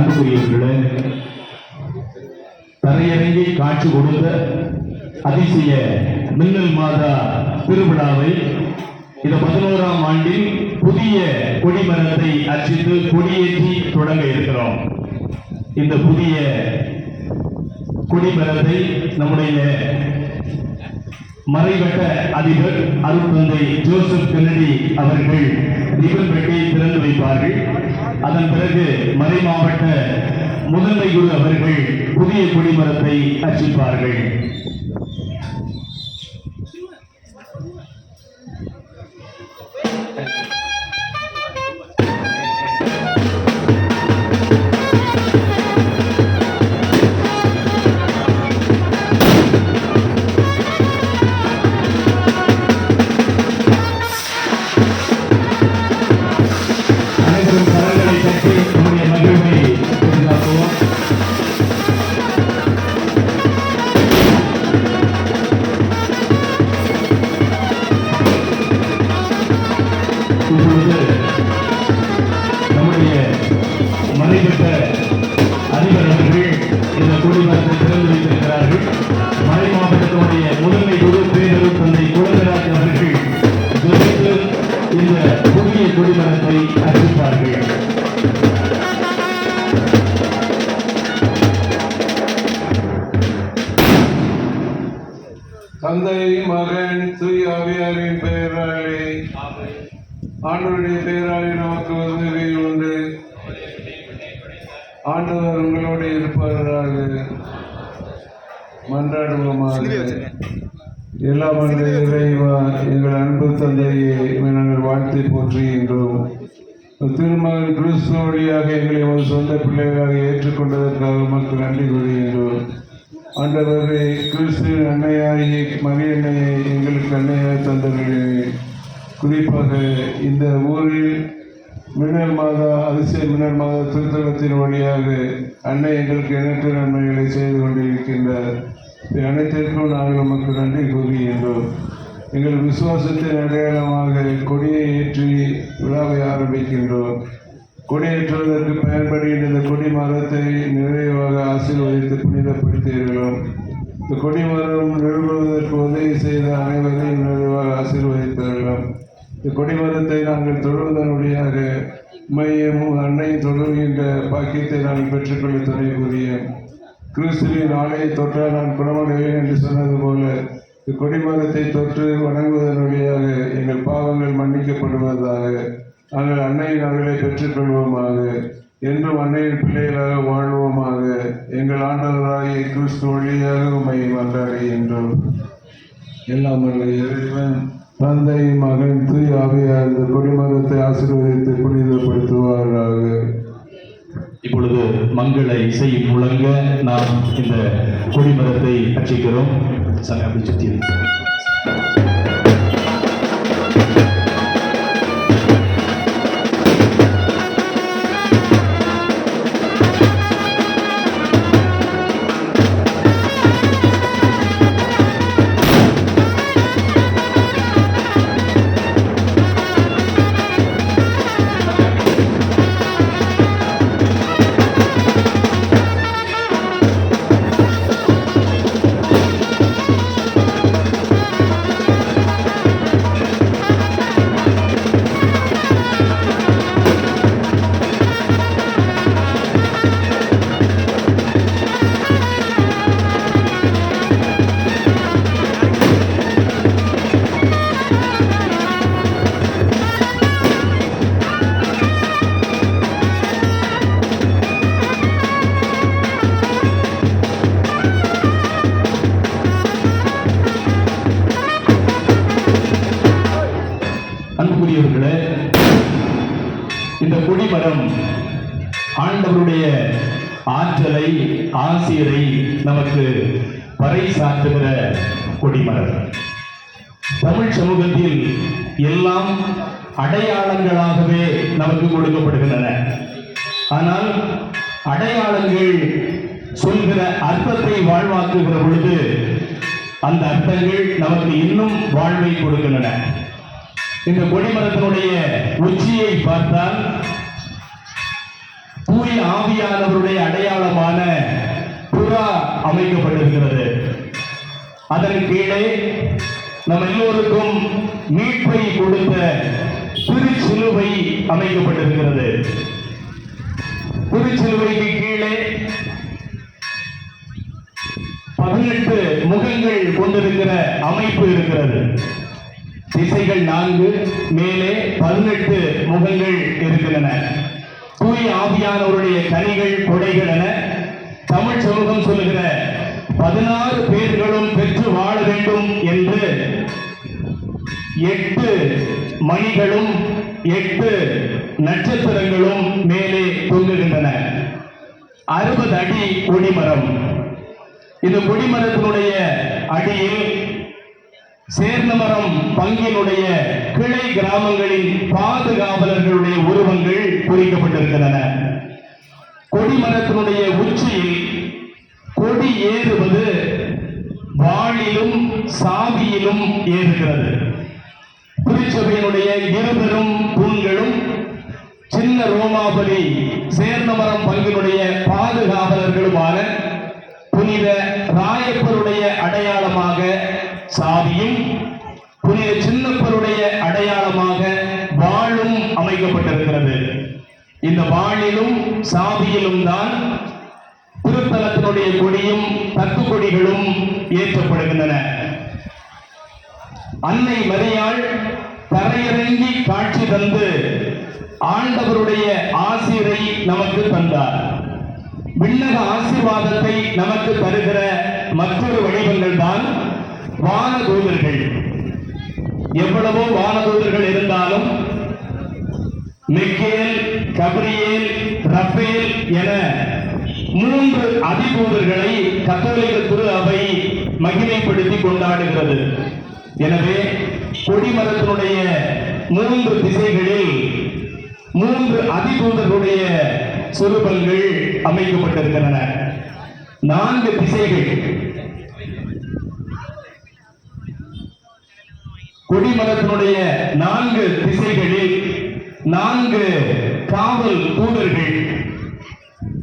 அன்புக்குரியவர்களே, தரையிறங்கி காட்சி கொடுத்த அதிசய மின்னல் மாதா திருவிழாவை இந்த 11ஆம் ஆண்டில் புதிய கொடிமரத்தை அர்ச்சித்து கொடியேற்றி தொடங்க இருக்கிறோம். இந்த புதிய கொடிமரத்தை நம்முடைய மறைவட்ட அதிபர் அருட்தந்தை ஜோசப் கென்னடி அவர்கள் ரிபன் வெட்டி திறந்து வைப்பார்கள். அதன் பிறகு மறை மாவட்ட முதன்மை குரு அவர்கள் புதிய கொடிமரத்தை அர்ச்சிப்பார்கள். தந்தை மகன் தூய ஆவியாரின் பெயராலே ஆண்டவருடைய பெயராலே நமக்கு உதவி உண்டு. ஆண்டவர் உங்களோடு இருப்பாராக. மன்றாடுவோமாக. எல்லாம் வல்ல இறைவா, எங்கள் அன்பு தந்தையை நாங்கள் வாழ்த்தி போற்றுகின்றோம். திருமகன் கிறிஸ்து வழியாக எங்களை ஒரு சொந்த பிள்ளைகளாக ஏற்றுக்கொண்டதற்காக உமக்கு நன்றி கூறுகின்றோம். ஆண்டவரே, கிறிஸ்துவின் அன்னையாகி மரியன்னையை எங்களுக்கு அன்னையாக தந்தவர்களே, குறிப்பாக இந்த ஊரில் மின்னல் மாதா அதிசய மின்னல் மாதா திருத்தலத்தின் வழியாக அன்னை எங்களுக்கு எண்ணற்ற நன்மைகளை செய்து கொண்டிருக்கின்றார். அனைத்திற்கும் நாங்கள் நமக்கு நன்றி கூறுகின்றோம். எங்கள் விசுவாசத்தின் அடையாளமாக கொடியை ஏற்றி விழாவை ஆரம்பிக்கின்றோம். கொடியேற்றுவதற்கு பயன்படுகின்ற இந்த கொடி மரத்தை நிறைவாக ஆசீர்வதித்து புனிதப்படுத்துகிறோம். இந்த கொடிமரம் நிறுவுவதற்கு உதவி செய்த அனைவரையும் நிறைவாக ஆசீர்வதித்தார்களாம். இந்த கொடிமரத்தை நாங்கள் தொழுவதன் வழியாக மையமும் அன்னையும் தொடர்கின்ற பாக்கியத்தை நாங்கள் பெற்றுக்கொள்ள துணை கூறிய கிறிஸ்துவின் ஆலையை தொற்றால் நான் குணமடைவேன் என்று சொன்னது போல இந்த கொடிமரத்தை தொற்று வணங்குவதன் வழியாக எங்கள் பாவங்கள் மன்னிக்கப்படுவதாக நாங்கள் அன்னையின் அருளை பெற்றுக்கொள்வோமாக. என்றும் அன்னையின் பிள்ளைகளாக வாழ்வோமாக. எங்கள் ஆண்டவராகிய கிறிஸ்து வழியாக உம்மை மன்றாடுகின்றோம். எல்லாம் வல்ல இறைவன் தந்தை மகன் தூய ஆவியார் இந்த கொடிமரத்தை ஆசீர்வதித்து புனிதப்படுத்துவாராக. இப்பொழுது மங்கள இசை முழங்க நாம் இந்த கொடிமரத்தை அர்ச்சிக்கிறோம். அப்படி சுற்றி அன்புக்குரியவர்களே, இந்த கொடிமரம் ஆண்டவருடைய ஆற்றலை, ஆசிரியரை நமக்கு பறைசாற்றுகிற கொடிமரம். தமிழ் சமூகத்தில் எல்லாம் அடையாளங்களாகவே நமக்கு கொடுக்கப்படுகின்றன. ஆனால் அடையாளங்கள் சொல்கிற அர்த்தத்தை வாழ்வாக்குகிற பொழுது அந்த அர்த்தங்கள் நமக்கு இன்னும் வாழ்வை கொடுக்கின்றன. இந்த கொடிமரத்தினுடைய உச்சியை பார்த்தால் தூய ஆவியானவருடைய அடையாளமான புறா அமைக்கப்பட்டிருக்கிறது. அதன் கீழே நம் எல்லோருக்கும் மீட்பை கொடுத்த திருச்சிலுவை அமைக்கப்பட்டிருக்கிறது. திருச்சிலுவைக்கு கீழே 18 முகங்கள் கொண்டிருக்கிற அமைப்பு இருக்கிறது. திசைகள் 4, மேலே 18 முகங்கள் இருக்கின்றன. தூய ஆவியானவருடைய கனிகள், கொடைகள் என தமிழ் சமூகம் சொல்லுகிற 16 பேர்களும் பெற்று வாழ வேண்டும் என்று 8 மணிகளும் 8 நட்சத்திரங்களும் மேலே தொங்குகின்றன. 60 அடி கொடிமரம். இந்த கொடிமரத்தினுடைய அடியில் சேர்ந்தமரம் பங்கினுடைய கிளை கிராமங்களின் பாதுகாவலர்களுடைய உருவங்கள் குறிக்கப்பட்டிருக்கின்றன. கொடிமரத்தினுடைய உச்சியில் கொடி ஏறுவது வாளிலும் சாவியிலும் ஏறுகிறது. திருச்சபையினுடைய இருபெரும் தூண்களும் சின்ன ரோமாபுரி சேர்ந்தமரம் பங்கினுடைய பாதுகாவலர்களுமான புனித ராயப்பருடைய அடையாளமாக சாவியும், புனித சின்னப்பருடைய அடையாளமாக வாளும் அமைக்கப்பட்டிருக்கிறது. இந்த வாளிலும் சாவியிலும் தான் திருத்தலத்தினுடைய கொடியும் தத்து கொடிகளும் ஏற்றப்படுகின்றன. அன்னை மரியாள் தரையிறங்கி காட்சி தந்து ஆண்டவருடைய ஆசிரை நமக்கு தந்தார். விண்ணக ஆசீர்வாதத்தை நமக்கு தருகிற மற்றொரு வடிவங்கள் தான் வானதூதர்கள். எவ்வளவோ வானதூதர்கள் இருந்தாலும் மிக்கேல், கபிரியேல், ரஃபேல் என 3 அதிதூதர்களை கத்தோலிக்க திரு அவை மகிமைப்படுத்தி கொண்டாடுகிறது. எனவே கொடிமரத்தினுடைய 3 திசைகளில் 3 அதிதூதர்களுடைய சொரூபங்கள் அமைக்கப்பட்டிருக்கின்றன. 4 திசைகள். கொடிமரத்தினுடைய 4 திசைகளில் 4 காவல் தூதர்கள்,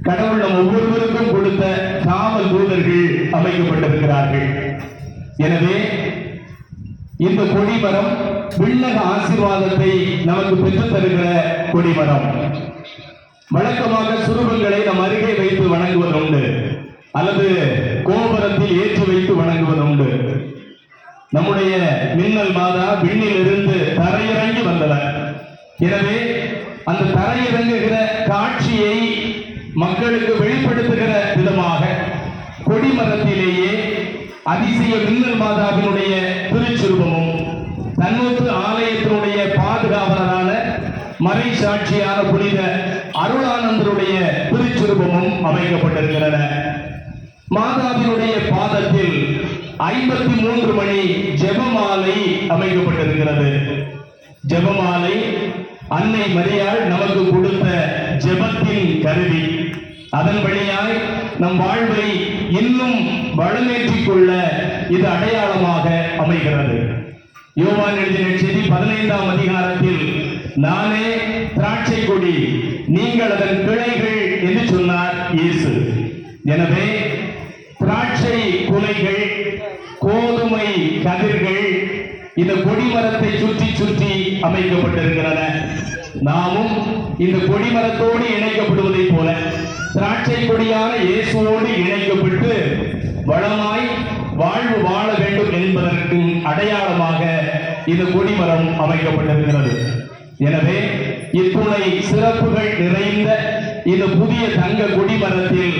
கடவுள் நம் ஒவ்வொருவருக்கும் கொடுத்த காவல் தூதர்கள் அமைக்கப்பட்டிருக்கிறார்கள். எனவே இந்த கொடிமரம் விண்ணக ஆசீர்வாதத்தை நமக்கு பெற்றுத் தருகிற கொடிமரம். வழக்கமாக சுரூபங்களை நம் அருகே வைத்து வணங்குவதுண்டு, அல்லது கோபுரத்தில் ஏற்றி வைத்து வணங்குவதுண்டு. நம்முடைய மின்னல் மாதா விண்ணில் இருந்து தரையிறங்கி வந்தவர். எனவே அந்த தரையிறங்குகிற காட்சியை மக்களுக்கு வெளிப்படுத்துகிற விதமாக கொடிமரத்திலேயே அதிசய மின்னல் மாதாவினுடைய திருச்சுரூபமும், தன்னூத்து ஆலயத்தினுடைய பாதுகாவலரான மறை சாட்சியான புனித அருளானந்தருடைய திருச்சுரூபமும் அமைக்கப்பட்டிருக்கின்றன. மாதாவினுடைய பாதத்தில் 53 மணி ஜெபமாலை அமைக்கப்பட்டிருக்கிறது. ஜெபமாலை அன்னை மரியாள் நமக்கு கொடுத்த ஜெபத்தின் கருவி. அதன் வழியாய் நம் வாழ்வை இன்னும் வளமேற்றிக் கொள்ள இது அடையாளமாக அமைகிறது. யோவான் எழுதிய நற்செய்தி 15ஆம் அதிகாரத்தில் நானே திராட்சை கொடி, நீங்கள் அதன் கிளைகள் என்று சொன்னார் இயேசு. எனவே திராட்சை குலைகள், கோதுமை கதிர்கள் இந்த கொடிமரத்தை சுற்றி சுற்றி அமைக்கப்பட்டிருக்கின்றன. நாமும் இந்த கொடிமரத்தோடு இணைக்கப்படுவதை போல திராட்சை கொடியான இயேசுவோடு இணைக்கப்பட்டு வளமாய் வாழ்வு வாழ வேண்டும் என்பதற்கு அடையாளமாக இந்த கொடிமரம் அமைக்கப்பட்டிருக்கிறது. எனவே இத்துணை சிறப்புகள் நிறைந்த இந்த புதிய தங்க கொடிமரத்தில்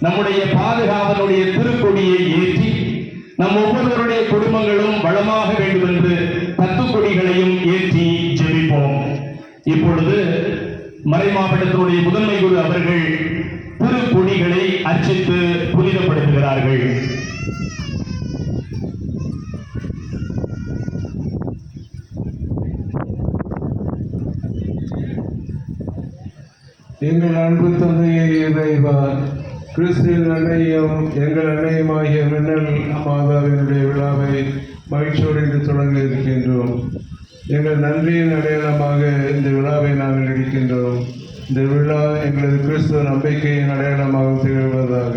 நம்முடைய பாதுகாவலுடைய திருக்கொடியை ஏற்றி நம் ஒவ்வொருவருடைய குடும்பங்களும் வளமாக வேண்டும் என்று தத்துக்கொடிகளையும் ஏற்றி இப்பொழுது மறை மாவட்டத்தினுடைய முதன்மை குரு அவர்கள் திரு கொடிகளை அர்ச்சித்து புனிதப்படுத்துகிறார்கள். எங்கள் அன்பு தந்தையே இறைவா, கிறிஸ்துவின் அன்னையும் எங்கள் அன்னையுமாகிய மின்னல் மாதாவினுடைய விழாவை மகிழ்ச்சியோடு இன்று தொடங்க இருக்கின்றோம். எங்கள் நன்றியின் அடையாளமாக இந்த விழாவை நாங்கள் எடுக்கின்றோம். இந்த விழா எங்களது கிறிஸ்துவ நம்பிக்கையின் அடையாளமாக திகழ்வதாக.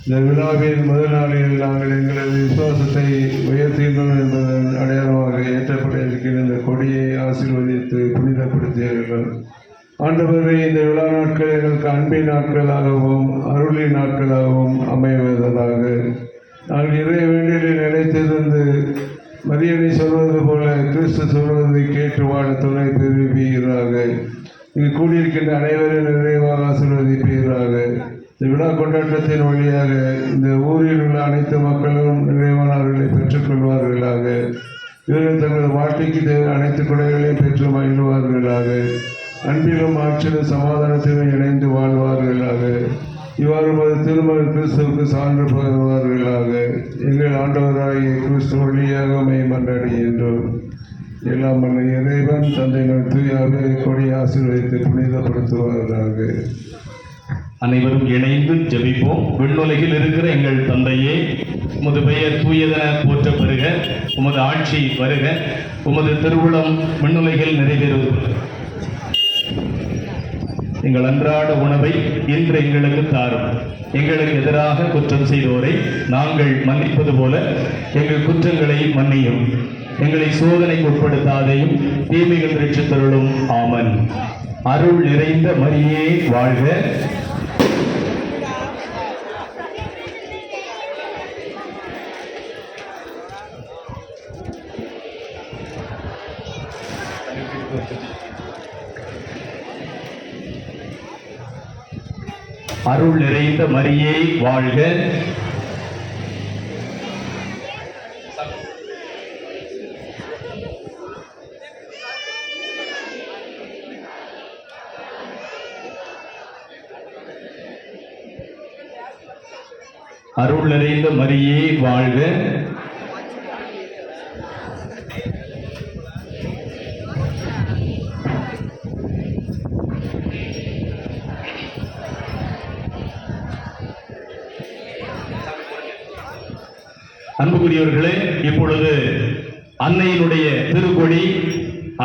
இந்த விழாவின் முதல் நாளில் நாங்கள் எங்களது விசுவாசத்தை உயர்த்துகின்றோம் என்பதன் அடையாளமாக ஏற்றப்பட இருக்கின்ற இந்த கொடியை ஆசீர்வதித்து புனிதப்படுத்தியவர்கள். ஆண்டவரே, இந்த விழா நாட்கள் எங்களுக்கு அன்பின் நாட்களாகவும் அருளின் நாட்களாகவும் அமைவதாக. நாங்கள் இறை வேண்டியதில் நிலைத்திருந்து மரியனை சொல்வது போல கிறிஸ்து சொல்வதை கேட்டு வாழ துணை பெறுவீராக. இங்கு கூடியிருக்கின்ற அனைவரும் நிறைவாக ஆசீர்வதிப்பீராக. இந்த விழா கொண்டாட்டத்தின் வழியாக இந்த ஊரில் உள்ள அனைத்து மக்களும் நிறைவானவர்களை பெற்றுக்கொள்வார்களாக. இவர்கள் தங்களது வாழ்க்கைக்கு தேவை அனைத்து கொடைகளையும் பெற்று மகிழ்வார்களாக. அன்பிலும் ஆட்சியிலும் சமாதானத்திலும் இணைந்து வாழ்வார்களாக. இவ்வாறு திருமண கிறிஸ்துவுக்கு சான்று பகர்வார்களாக. எங்கள் ஆண்டவராகிய கிறிஸ்து வழியாக மன்றாடுகின்றோம். எல்லாம் வல்ல இறைவன் தந்தைகள் தூயாவே கொடி ஆசீர்வதித்து புனிதப்படுத்துவார்களாக. அனைவரும் இணைந்து ஜெபிப்போம். விண்ணுலகில் இருக்கிற எங்கள் தந்தையே, உமது பெயர் தூயதென போற்ற பெறுக. உமது ஆட்சி வருக. உமது திருவுளம் விண்ணுலகில் நிறைவேறுவது. எங்கள் அன்றாட உணவை இன்று எங்களுக்கு தாரும். எங்களுக்கு எதிராக குற்றம் செய்தோரை நாங்கள் மன்னிப்பது போல எங்கள் குற்றங்களை மன்னியும். எங்களை சோதனைக்கு உட்படுத்தாதையும் தீமைகள் ரட்சித்தருளும். ஆமன். அருள் நிறைந்த மரியே வாழ்க. அருள் நிறைந்த மரியே வாழ்க. அருள் நிறைந்த மரியே வாழ்க. அன்புக்குரியவர்களே, இப்பொழுது அன்னையினுடைய திருக்கொடி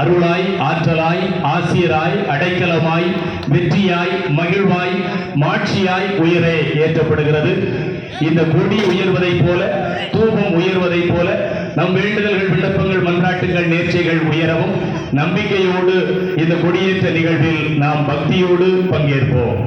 அருளாய், ஆற்றலாய், ஆசிரியராய், அடைக்கலமாய், வெற்றியாய், மகிழ்வாய், மாட்சியாய் உயர ஏற்றப்படுகிறது. இந்த கொடி உயர்வதைப் போல, தூபம் உயர்வதைப் போல நம் வேண்டுதல்கள், விண்ணப்பங்கள், மன்றாட்டுகள், நேர்ச்சைகள் உயரவும் நம்பிக்கையோடு இந்த கொடியேற்ற நிகழ்வில் நாம் பக்தியோடு பங்கேற்போம்.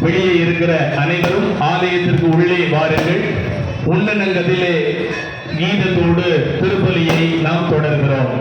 வெளியே இருக்கிற அனைவரும் ஆலயத்திற்கு உள்ளே வாருங்கள். உன்னதங்களிலே கீதத்தோடு திருப்பலியை நாம் தொடர்கிறோம்.